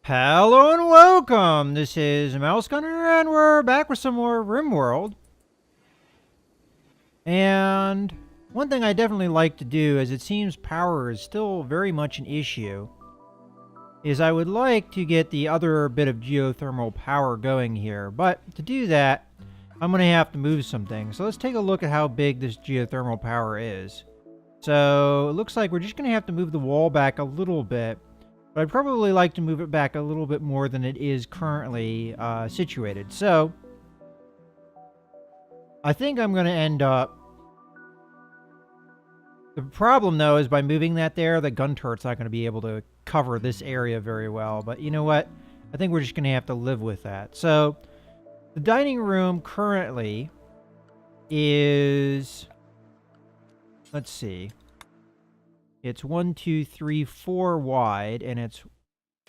Hello and welcome! This is Mouse Gunner, and we're back with some more Rimworld. And one thing I definitely like to do, as it seems power is still very much an issue, is I would like to get the other bit of geothermal power going here. But to do that, I'm going to have to move some things. So let's take a look at how big this geothermal power is. So it looks like we're just going to have to move the wall back a little bit. But I'd probably like to move it back a little bit more than it is currently situated. So, I think I'm going to end up... The problem, though, is by moving that there, the gun turret's not going to be able to cover this area very well. But you know what? I think we're just going to have to live with that. So, the dining room currently is... Let's see. It's 1, 2, 3, 4 wide, and it's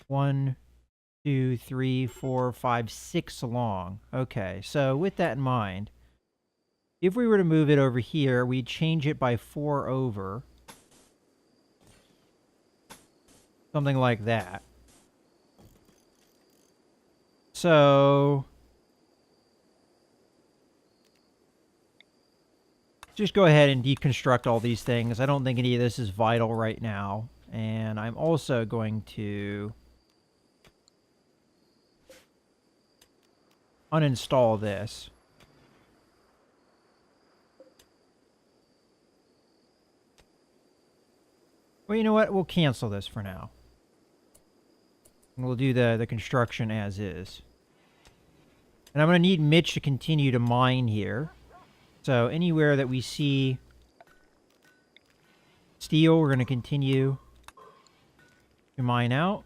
1, 2, 3, 4, 5, 6 long. Okay, so with that in mind, if we were to move it over here, we'd change it by 4 over. Something like that. So... just go ahead and deconstruct all these things. I don't think any of this is vital right now. And I'm also going to uninstall this. Well, you know what? We'll cancel this for now. And we'll do the construction as is. And I'm going to need Mitch to continue to mine here. So anywhere that we see steel, we're going to continue to mine out.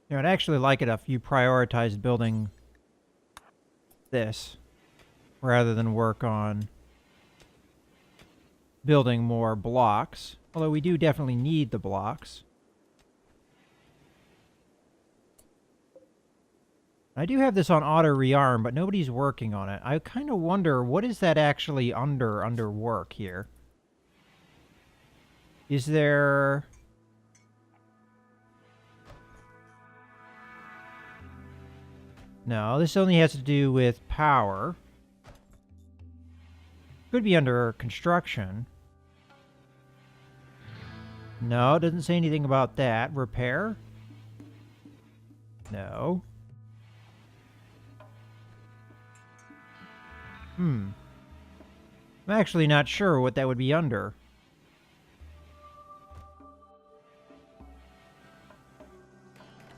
You know, I'd actually like it if you prioritized building this rather than work on building more blocks. Although we do definitely need the blocks. I do have this on auto rearm, but nobody's working on it. I kind of wonder, what is that actually under work here? Is there... No, this only has to do with power. Could be under construction. No, it doesn't say anything about that. Repair? No. I'm actually not sure what that would be under.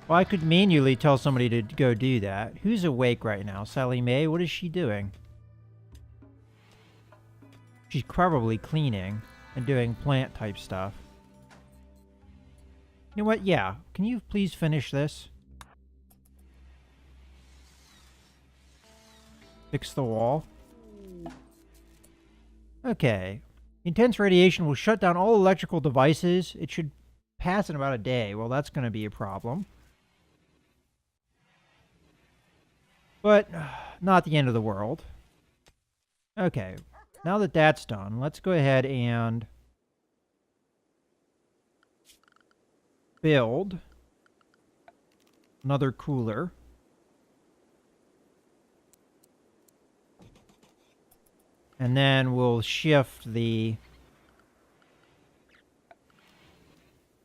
Well, I could manually tell somebody to go do that. Who's awake right now? Sally Mae? What is she doing? She's probably cleaning and doing plant-type stuff. You know what? Yeah. Can you please finish this? Fix the wall. Okay. Intense radiation will shut down all electrical devices. It should pass in about a day. Well, that's going to be a problem. But not the end of the world. Okay. Now that that's done, let's go ahead and build another cooler. And then we'll shift the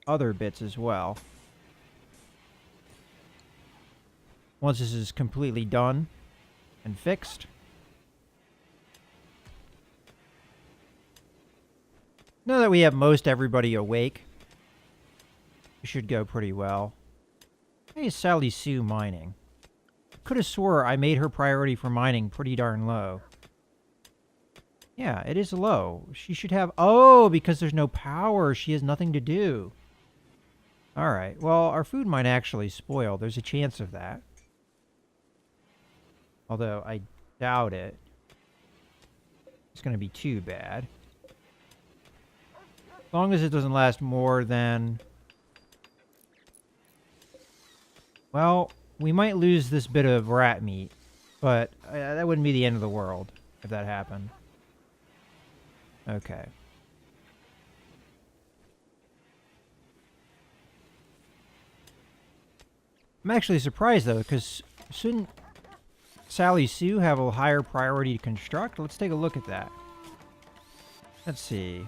other bits as well. Once this is completely done and fixed. Now that we have most everybody awake, it should go pretty well. Hey, Sally Sue mining. Could have swore I made her priority for mining pretty darn low. Yeah, it is low. She should have... Oh, because there's no power. She has nothing to do. Alright, well, our food might actually spoil. There's a chance of that. Although, I doubt it. It's going to be too bad. As long as it doesn't last more than... Well, we might lose this bit of rat meat. But that wouldn't be the end of the world if that happened. Okay. I'm actually surprised, though, because shouldn't Sally Sue have a higher priority to construct? Let's take a look at that. Let's see.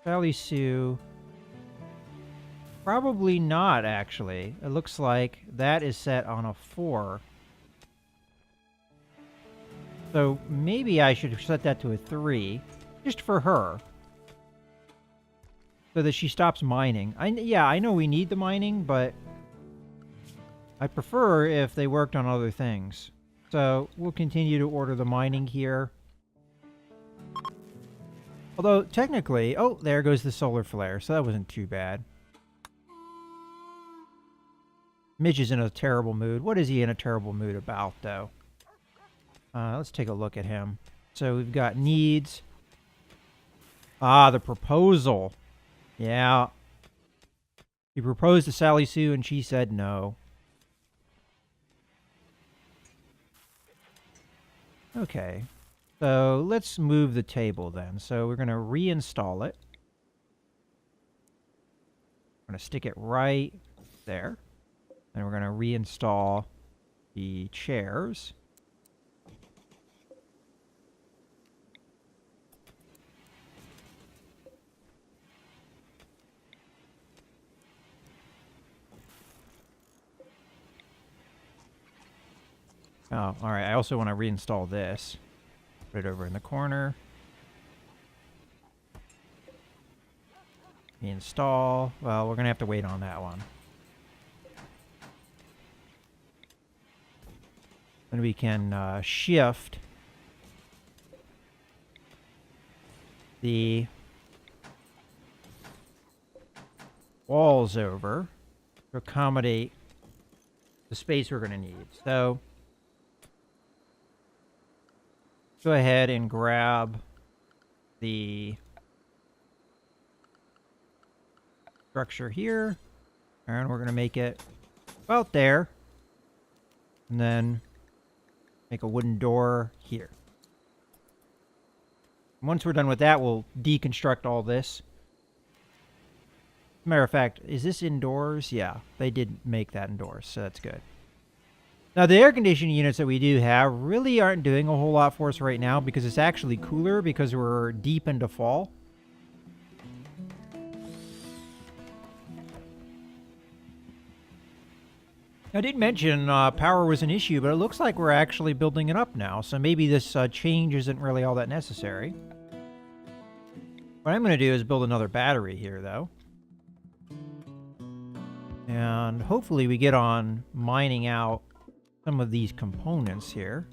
Sally Sue... Probably not, actually. It looks like that is set on a 4. So maybe I should set that to a 3, just for her. So that she stops mining. Yeah, I know we need the mining, but I prefer if they worked on other things. So we'll continue to order the mining here. Although, technically... Oh, there goes the solar flare, so that wasn't too bad. Midge is in a terrible mood. What is he in a terrible mood about, though? Let's take a look at him. So we've got needs. Ah, the proposal. Yeah. He proposed to Sally Sue and she said no. Okay. So let's move the table then. So we're going to reinstall it. We're going to stick it right there. And we're going to reinstall the chairs. Oh, alright. I also want to reinstall this. Put it over in the corner. Reinstall. Well, we're going to have to wait on that one. And we can shift the walls over to accommodate the space we're going to need. So go ahead and grab the structure here, and we're going to make it about there, and then make a wooden door here. Once we're done with that, we'll deconstruct all this. Matter of fact, is this indoors? Yeah, they did make that indoors, so that's good. Now, the air conditioning units that we do have really aren't doing a whole lot for us right now because it's actually cooler because we're deep into fall. I did mention power was an issue, but it looks like we're actually building it up now, so maybe this change isn't really all that necessary. What I'm going to do is build another battery here, though. And hopefully we get on mining out some of these components here.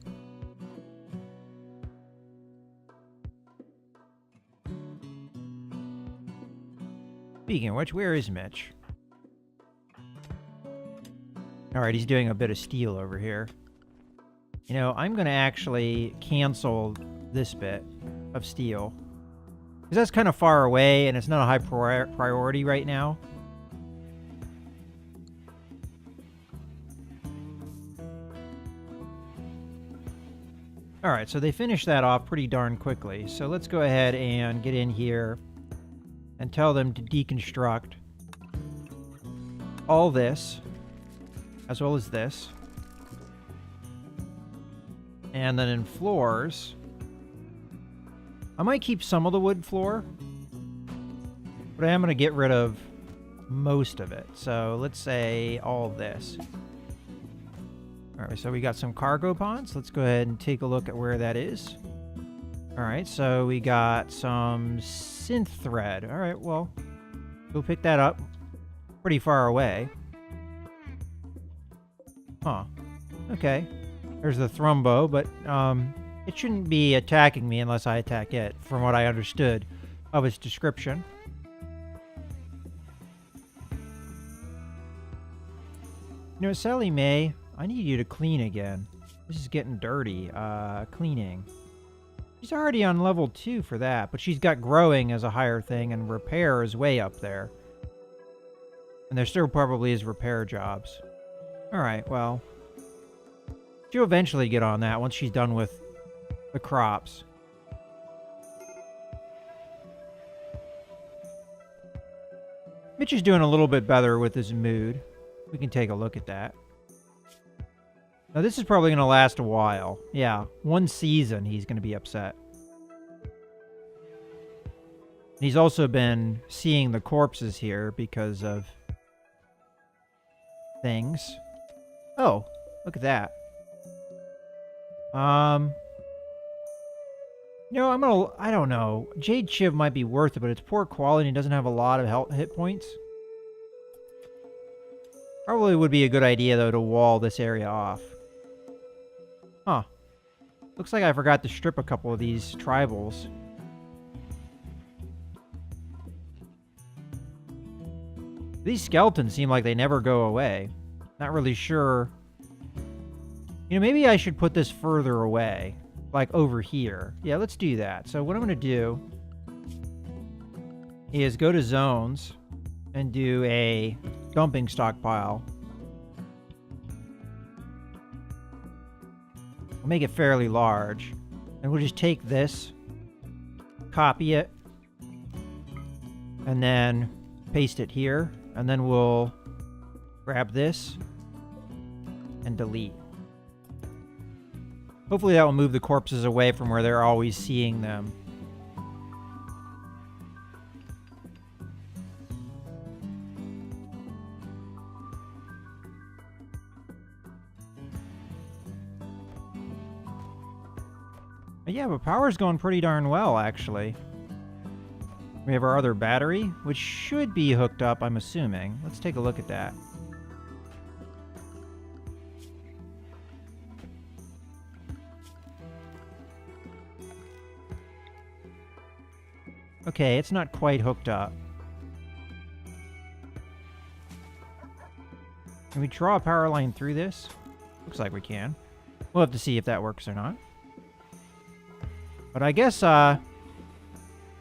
Speaking of which, where is Mitch? Alright, he's doing a bit of steel over here. You know, I'm going to actually cancel this bit of steel. Because that's kind of far away, and it's not a high priority right now. Alright, so they finished that off pretty darn quickly. So let's go ahead and get in here and tell them to deconstruct all this, as well as this. And then in floors, I might keep some of the wood floor, but I am going to get rid of most of it. So let's say all this. Alright, so we got some cargo ponds. Let's go ahead and take a look at where that is. Alright, so we got some synth thread. Alright, well, we'll pick that up pretty far away. Huh. Okay. There's the Thrumbo, but it shouldn't be attacking me unless I attack it, from what I understood of its description. You know, Sally Mae, I need you to clean again. This is getting dirty. Cleaning. She's already on level 2 for that, but she's got growing as a higher thing, and repair is way up there. And there still probably is repair jobs. Alright, well, she'll eventually get on that once she's done with the crops. Mitch is doing a little bit better with his mood. We can take a look at that. Now, this is probably going to last a while. Yeah, 1 season he's going to be upset. He's also been seeing the corpses here because of things. Oh, look at that. You know, I don't know. Jade Shiv might be worth it, but it's poor quality and doesn't have a lot of hit points. Probably would be a good idea, though, to wall this area off. Huh. Looks like I forgot to strip a couple of these tribals. These skeletons seem like they never go away. Not really sure. You know, maybe I should put this further away. Like over here. Yeah, let's do that. So what I'm going to do is go to zones and do a dumping stockpile. We'll make it fairly large. And we'll just take this, copy it, and then paste it here. And then we'll grab this and delete. Hopefully that will move the corpses away from where they're always seeing them. But yeah, but power's going pretty darn well, actually. We have our other battery, which should be hooked up, I'm assuming. Let's take a look at that. Okay, it's not quite hooked up. Can we draw a power line through this? Looks like we can. We'll have to see if that works or not. But I guess, I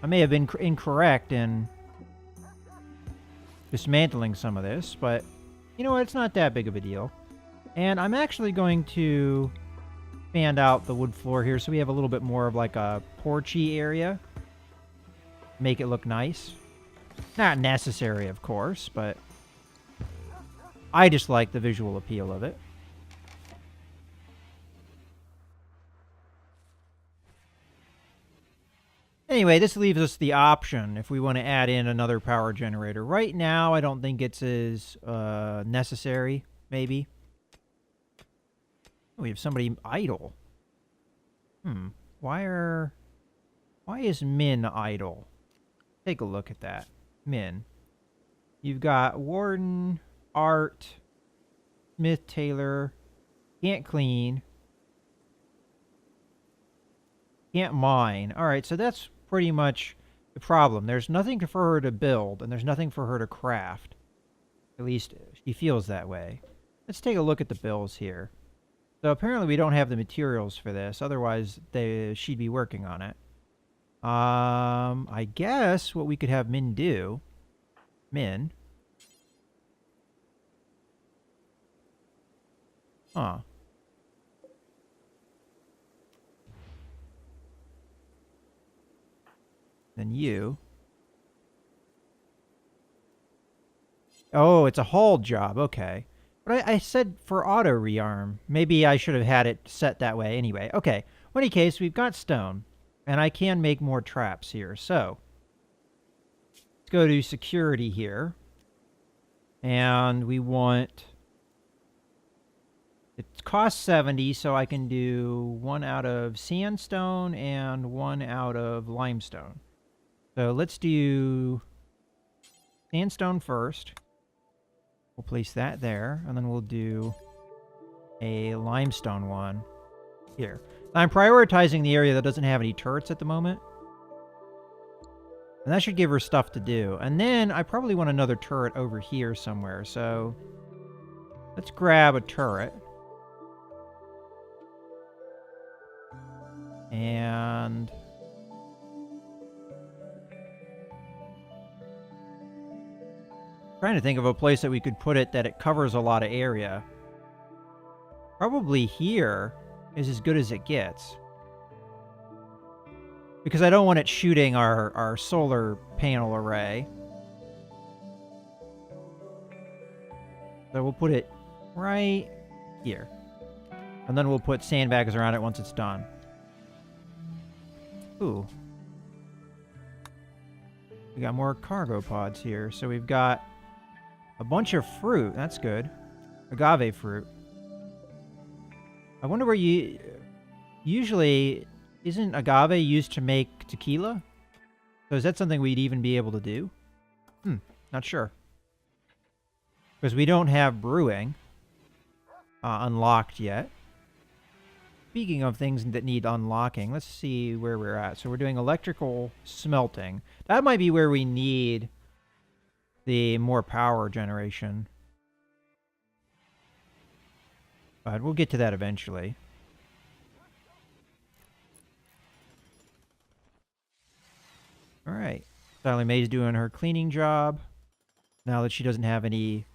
may have been incorrect in dismantling some of this, but you know what? It's not that big of a deal. And I'm actually going to expand out the wood floor here so we have a little bit more of like a porchy area. Make it look nice. Not necessary, of course, but I just like the visual appeal of it. Anyway, this leaves us the option if we want to add in another power generator. Right now, I don't think it's as necessary, maybe. We have somebody idle. Why is Min idle? Take a look at that. Min. You've got Warden, Art, Smith, Taylor, can't clean, can't mine. Alright, so that's pretty much the problem. There's nothing for her to build, and there's nothing for her to craft. At least she feels that way. Let's take a look at the bills here. So apparently we don't have the materials for this, otherwise she'd be working on it. I guess what we could have Min do... Min... Huh. Then you... Oh, it's a haul job. Okay. But I said for auto rearm. Maybe I should have had it set that way anyway. Okay. In any case, we've got stone. And I can make more traps here. So, let's go to security here. And we want... It costs 70, so I can do 1 out of sandstone and 1 out of limestone. So let's do sandstone first. We'll place that there, and then we'll do a limestone one here. I'm prioritizing the area that doesn't have any turrets at the moment. And that should give her stuff to do. And then I probably want another turret over here somewhere. So let's grab a turret. And... trying to think of a place that we could put it that it covers a lot of area. Probably here is as good as it gets. Because I don't want it shooting our solar panel array. So we'll put it right here. And then we'll put sandbags around it once it's done. Ooh. We got more cargo pods here. So we've got a bunch of fruit. That's good. Agave fruit. I wonder where you... Usually, isn't agave used to make tequila? So is that something we'd even be able to do? Not sure. Because we don't have brewing unlocked yet. Speaking of things that need unlocking, let's see where we're at. So we're doing electrical smelting. That might be where we need the more power generation. But we'll get to that eventually. Alright. Sally Mae's doing her cleaning job. Now that she doesn't have any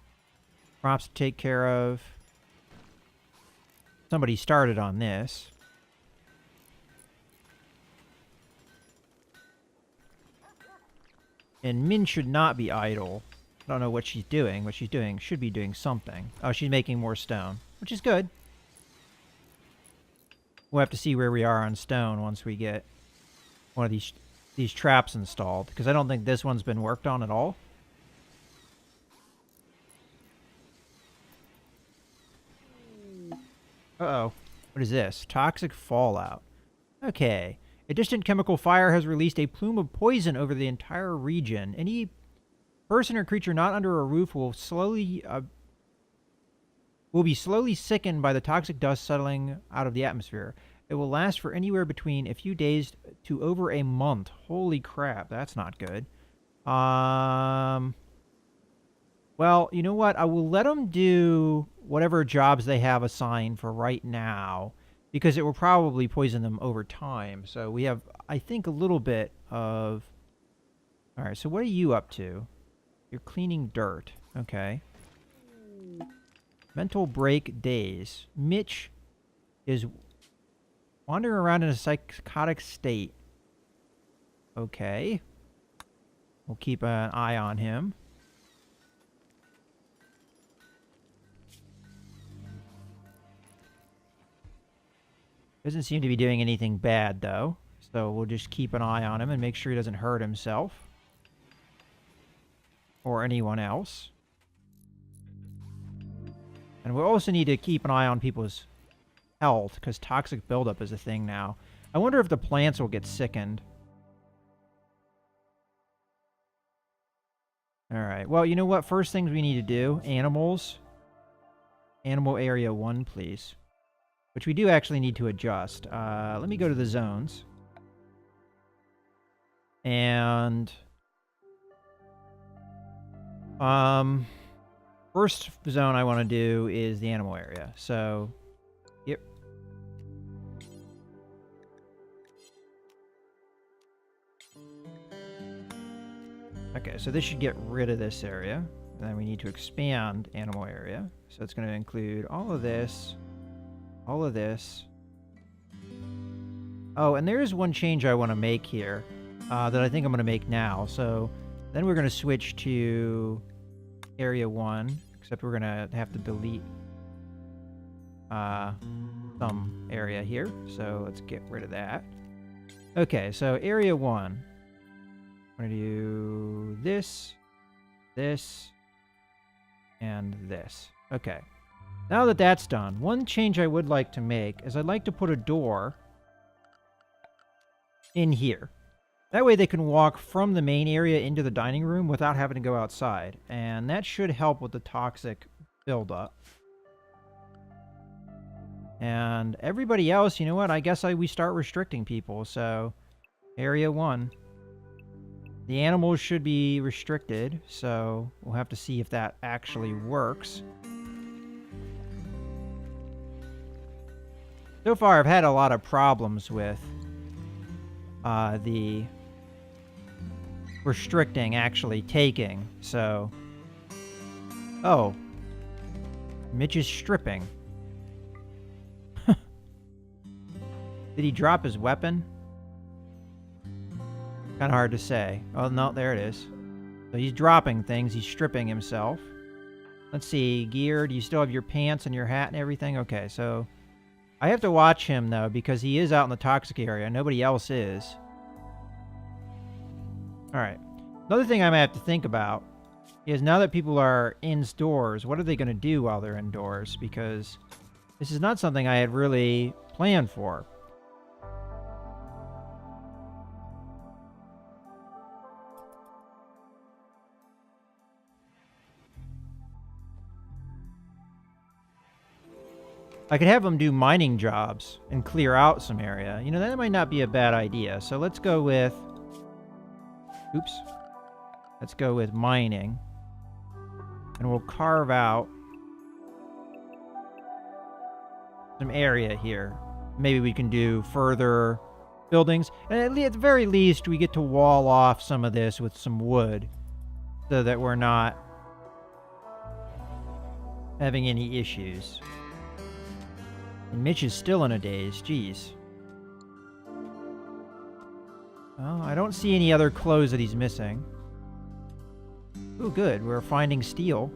crops to take care of. Somebody started on this. And Min should not be idle. I don't know what she's doing. What she's doing should be doing something. Oh, she's making more stone, which is good. We'll have to see where we are on stone once we get one of these traps installed, because I don't think this one's been worked on at all. Uh-oh. What is this? Toxic fallout. Okay. A distant chemical fire has released a plume of poison over the entire region. Any person or creature not under a roof will be slowly sickened by the toxic dust settling out of the atmosphere. It will last for anywhere between a few days to over a month. Holy crap, that's not good. Well, you know what? I will let them do whatever jobs they have assigned for right now, because it will probably poison them over time. So we have, I think, a little bit of... All right, so what are you up to? You're cleaning dirt. Okay. Mental break days. Mitch is wandering around in a psychotic state. Okay. We'll keep an eye on him. Doesn't seem to be doing anything bad, though. So we'll just keep an eye on him and make sure he doesn't hurt himself. Or anyone else. And we'll also need to keep an eye on people's health, because toxic buildup is a thing now. I wonder if the plants will get sickened. Alright, well, you know what? First things we need to do, animals. Animal area 1, please. Which we do actually need to adjust. Let me go to the zones. And... first zone I want to do is the animal area. So, yep. Okay, so this should get rid of this area. And then we need to expand animal area. So it's going to include all of this. All of this. Oh, and there is one change I want to make here that I think I'm going to make now. So then we're going to switch to area 1, except we're going to have to delete some area here. So let's get rid of that. Okay, so area 1. I'm going to do this, this, and this. Okay. Now that that's done, one change I would like to make is I'd like to put a door in here. That way they can walk from the main area into the dining room without having to go outside. And that should help with the toxic buildup. And everybody else, you know what? I guess we start restricting people. So, area 1. The animals should be restricted. So, we'll have to see if that actually works. So far, I've had a lot of problems with the restricting actually taking, so... Oh. Mitch is stripping. Did he drop his weapon? Kind of hard to say. Oh, no, there it is. So he's dropping things. He's stripping himself. Let's see, gear. Do you still have your pants and your hat and everything? Okay, so I have to watch him, though, because he is out in the toxic area. Nobody else is. All right. Another thing I might have to think about is now that people are indoors, what are they going to do while they're indoors? Because this is not something I had really planned for. I could have them do mining jobs and clear out some area. You know, that might not be a bad idea. So let's go with... Oops. Let's go with mining. And we'll carve out some area here. Maybe we can do further buildings. And at the very least, we get to wall off some of this with some wood so that we're not having any issues. And Mitch is still in a daze. Jeez. Oh, I don't see any other clothes that he's missing. Oh, good. We're finding steel.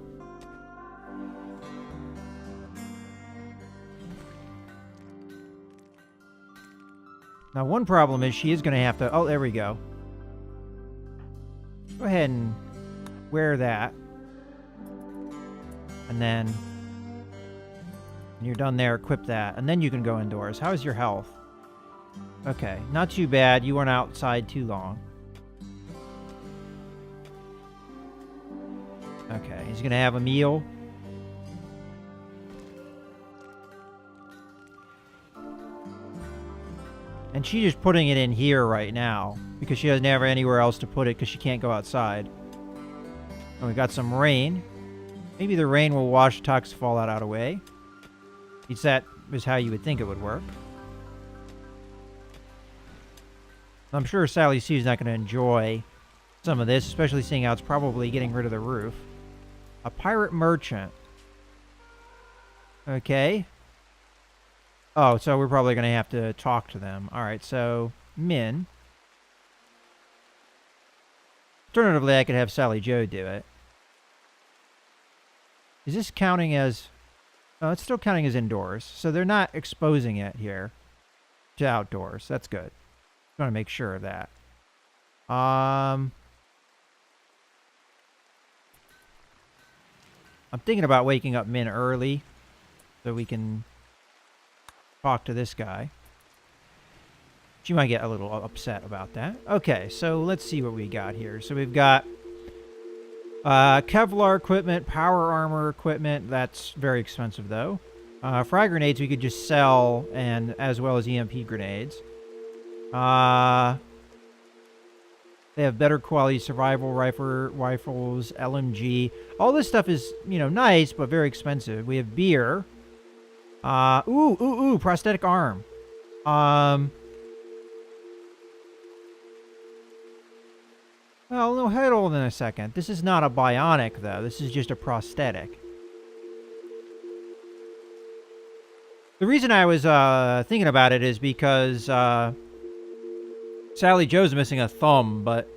Now, one problem is she is going to have to... Oh, there we go. Go ahead and wear that. And then... when you're done there, equip that. And then you can go indoors. How is your health? Okay, not too bad. You weren't outside too long. Okay, he's going to have a meal. And she's just putting it in here right now because she doesn't have anywhere else to put it because she can't go outside. And we got some rain. Maybe the rain will wash toxic fallout out away. At least that is how you would think it would work. I'm sure Sally Sue's not going to enjoy some of this, especially seeing how it's probably getting rid of the roof. A pirate merchant. Okay. Oh, so we're probably going to have to talk to them. All right, so Min. Alternatively, I could have Sally Joe do it. Is this counting as... Oh, it's still counting as indoors. So they're not exposing it here to outdoors. That's good. Just want to make sure of that. I'm thinking about waking up Min early so we can talk to this guy. She might get a little upset about that. Okay, so let's see what we got here. So we've got Kevlar equipment, power armor equipment. That's very expensive, though. Frag grenades we could just sell, and as well as EMP grenades. They have better quality survival rifles, LMG. All this stuff is, you know, nice, but very expensive. We have beer. Prosthetic arm. Well, no, hold on a second. This is not a bionic, though. This is just a prosthetic. The reason I was thinking about it is because Sally Joe's missing a thumb, but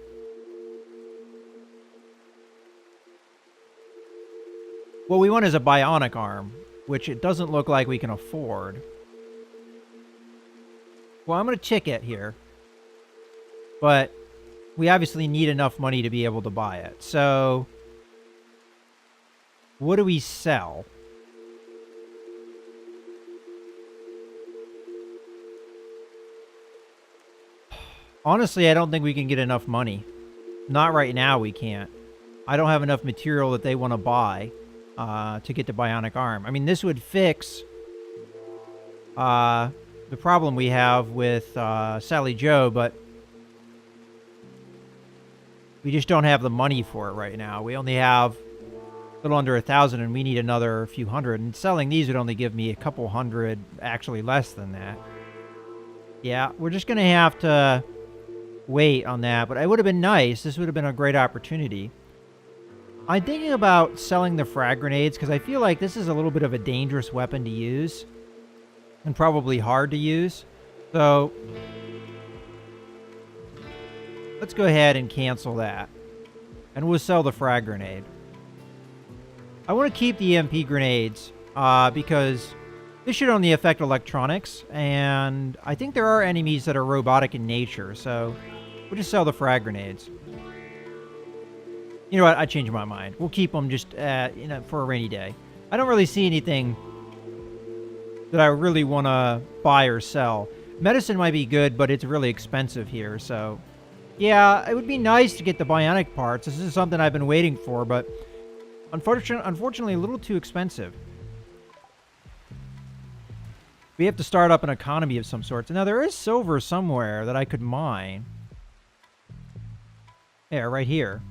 what we want is a bionic arm, which it doesn't look like we can afford. Well, I'm going to check it here, but we obviously need enough money to be able to buy it. So, what do we sell? Honestly, I don't think we can get enough money. Not right now, we can't. I don't have enough material that they want to buy to get the bionic arm. I mean, this would fix the problem we have with Sally Joe, but we just don't have the money for it right now. We only have a little under 1,000, and we need another few hundred. And selling these would only give me a couple hundred, actually less than that. Yeah, we're just going to have to wait on that, but it would have been nice. This would have been a great opportunity. I'm thinking about selling the frag grenades because I feel like this is a little bit of a dangerous weapon to use and probably hard to use. So let's go ahead and cancel that, and we'll sell the frag grenade. I want to keep the EMP grenades because this should only affect electronics, and I think there are enemies that are robotic in nature, so we'll just sell the frag grenades. You know what? I changed my mind. We'll keep them just for a rainy day. I don't really see anything that I really want to buy or sell. Medicine might be good, but it's really expensive here, so... Yeah, it would be nice to get the bionic parts. This is something I've been waiting for, but unfortunately a little too expensive. We have to start up an economy of some sort. Now, there is silver somewhere that I could mine. Yeah, right here.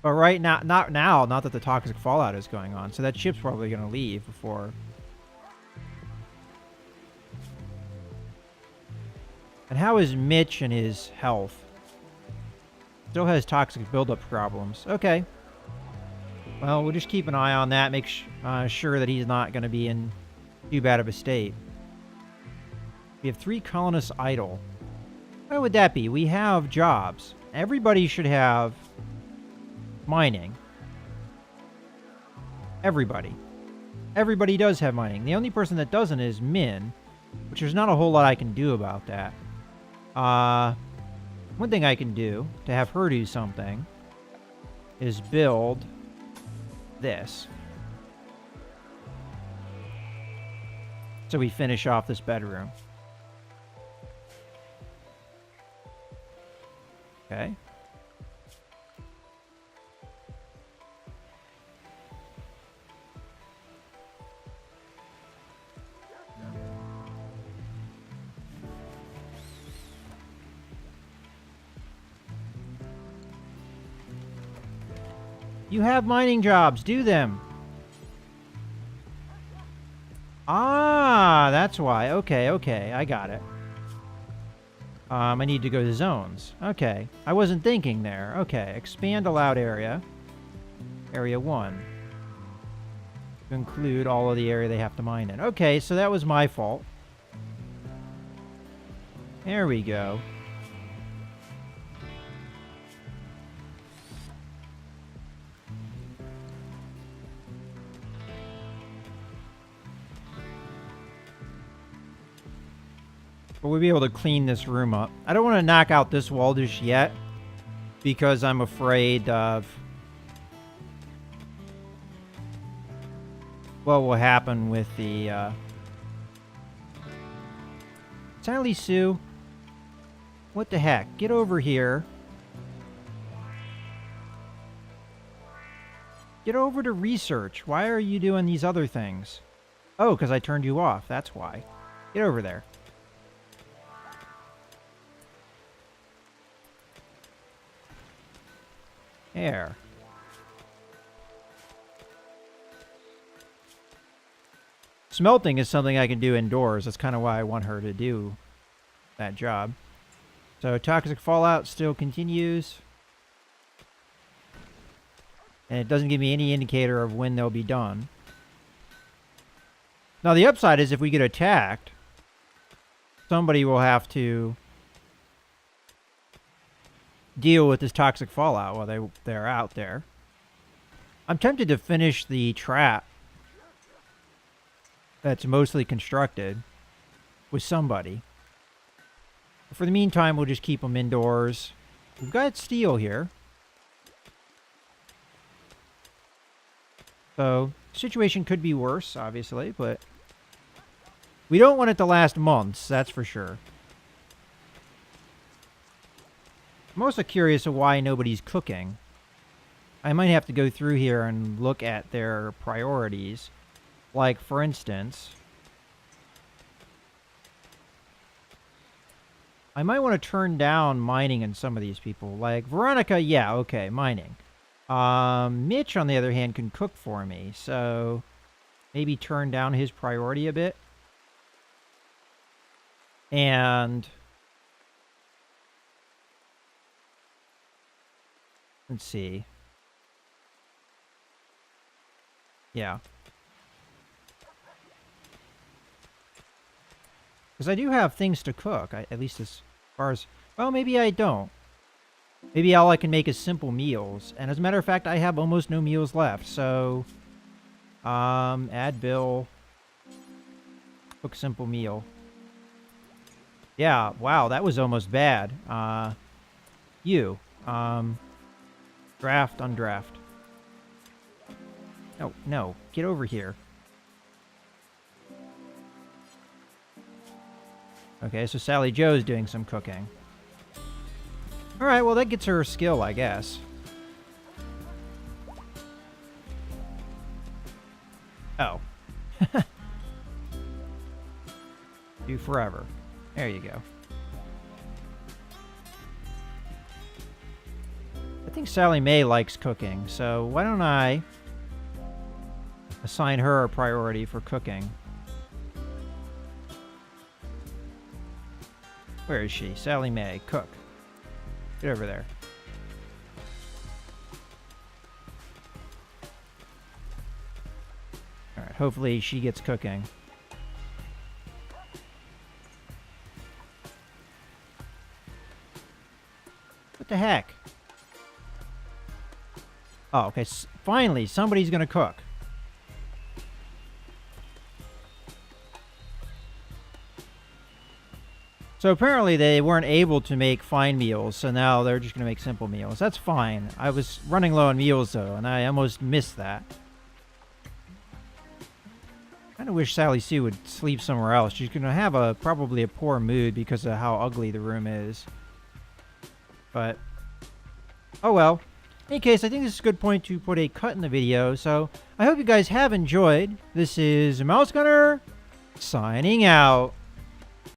But right now, not that the toxic fallout is going on, so that ship's probably going to leave before... And how is Mitch and his health? Still has toxic buildup problems. Okay. Well, we'll just keep an eye on that. Make sure that he's not going to be in too bad of a state. We have 3 colonists idle. Why would that be? We have jobs. Everybody should have mining. Everybody. Everybody does have mining. The only person that doesn't is Min, which there's not a whole lot I can do about that. One thing I can do to have her do something is build this. So we finish off this bedroom. Okay. You have mining jobs. Do them. Ah, that's why. Okay, okay. I got it. I need to go to zones. Okay. I wasn't thinking there. Okay. Expand allowed area. Area 1. To include all of the area they have to mine in. Okay, so that was my fault. There we go. But we'll be able to clean this room up. I don't want to knock out this wall just yet, because I'm afraid of what will happen with the... Sally Sue, what the heck? Get over here. Get over to research. Why are you doing these other things? Oh, because I turned you off. That's why. Get over there. There. Smelting is something I can do indoors. That's kind of why I want her to do that job. So toxic fallout still continues. And it doesn't give me any indicator of when they'll be done. Now the upside is if we get attacked, somebody will have to deal with this toxic fallout while they're out there. I'm tempted to finish the trap that's mostly constructed with somebody. For the meantime, we'll just keep them indoors. We've got steel here. So, situation could be worse, obviously, but we don't want it to last months, that's for sure. I'm also curious of why nobody's cooking. I might have to go through here and look at their priorities. Like, for instance, I might want to turn down mining in some of these people. Like, Veronica, yeah, okay, mining. Mitch, on the other hand, can cook for me, so maybe turn down his priority a bit. And let's see. Yeah. Because I do have things to cook, at least as far as... Well, maybe I don't. Maybe all I can make is simple meals. And as a matter of fact, I have almost no meals left, so... Add bill. Cook simple meal. Yeah, wow, that was almost bad. You. Draft, undraft. No, no, get over here. Okay, so Sally Joe's doing some cooking. Alright, well that gets her skill, I guess. Oh. Do forever. There you go. I think Sally Mae likes cooking, so why don't I assign her a priority for cooking? Where is she? Sally Mae, cook. Get over there. Alright, hopefully she gets cooking. What the heck? Oh, okay. Finally, somebody's gonna cook. So apparently they weren't able to make fine meals, so now they're just gonna make simple meals. That's fine. I was running low on meals though, and I almost missed that. I kinda wish Sally Sue would sleep somewhere else. She's gonna have probably a poor mood because of how ugly the room is. But, oh well. In any case, I think this is a good point to put a cut in the video, so I hope you guys have enjoyed. This is Mouse Gunner, signing out.